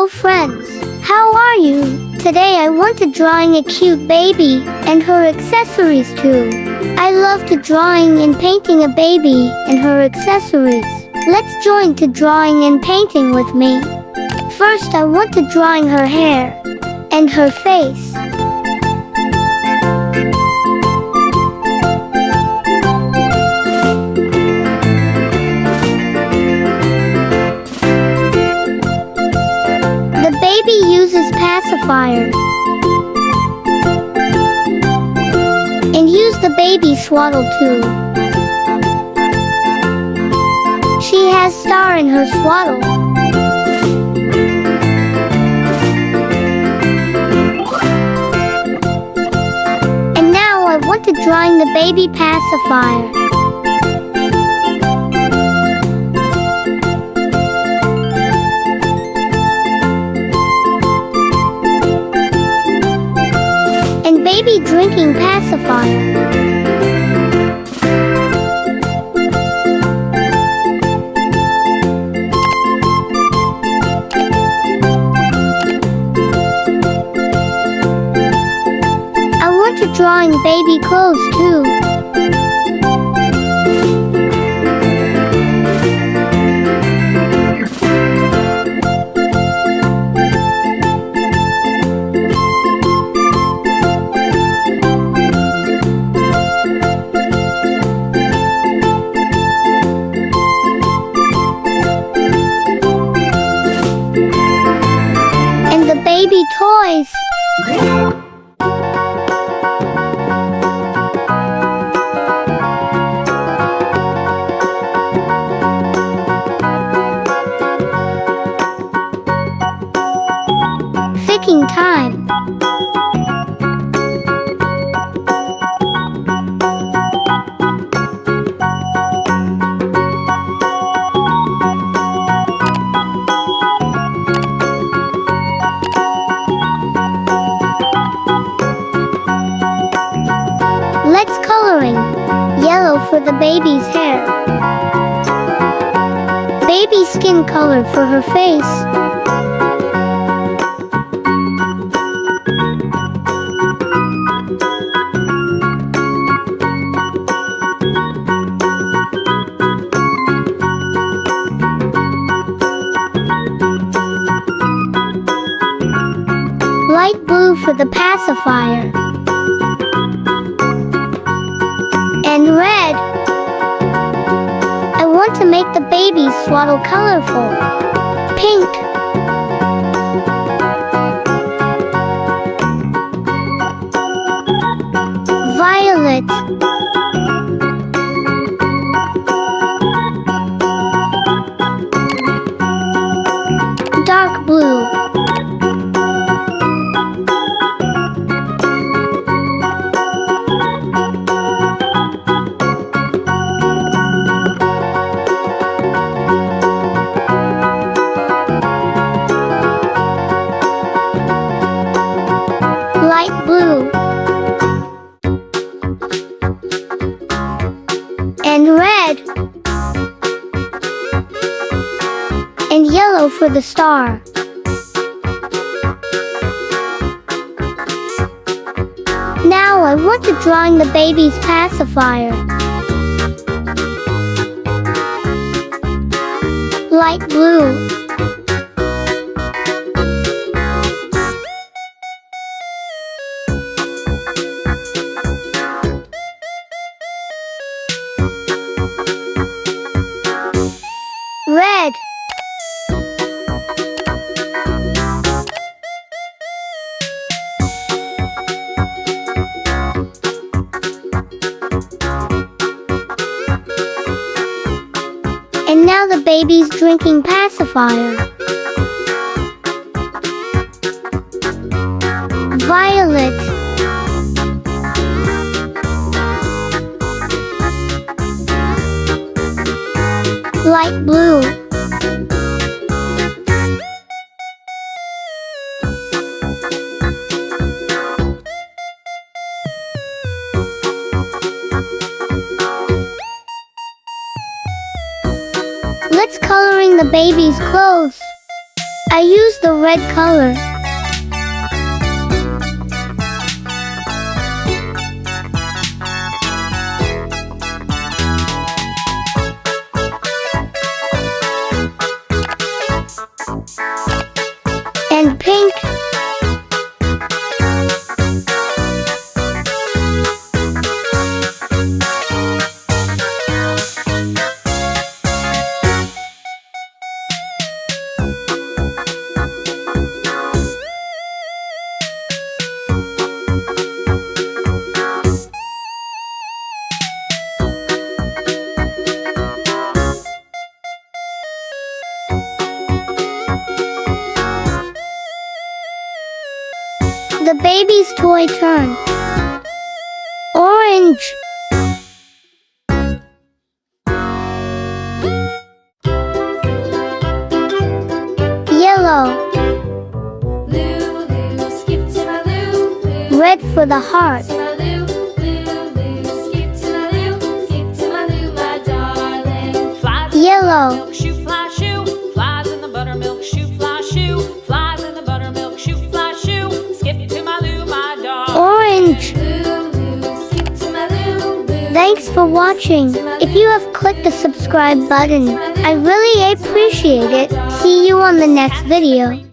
Hello friends, how are you? Today I want to drawing a cute baby and her accessories too. I love to drawing and painting a baby and her accessories. Let's join to drawing and painting with me. First I want to drawing her hair and her face. The baby uses pacifier. And use the baby swaddle too. She has star in her swaddle. And now I want to drawing the baby pacifier. And baby drinking pacifier. Drawing baby clothes too. And the baby toys. Time. Let's coloring. Yellow for the baby's hair. Baby skin color for her face. Light blue for the pacifier. And red. I want to make the baby's swaddle colorful. Pink. Violet. Dark blue. Light blue. And red. And yellow for the star. Now I want to drawing the baby's pacifier. Light blue. Red. And now the baby's drinking pacifier. Violet. Light blue. Let's coloring the baby's clothes. I use the red color. And pink. The baby's toy turn. Orange. Yellow. Lulu, skip to my Lulu. Red for the heart. To my Lulu, skip to my Lulu, skip to my Lulu, my darling. Flies in Yellow. the buttermilk shoe, fly shoe. Flies in the buttermilk shoe, fly shoe. Flies in the buttermilk shoe, fly shoe. Skip to my Lulu, my darling. Orange. Lulu, skip to my Lulu. Thanks for watching. If you have clicked the subscribe button, I really appreciate it. See you on the next video.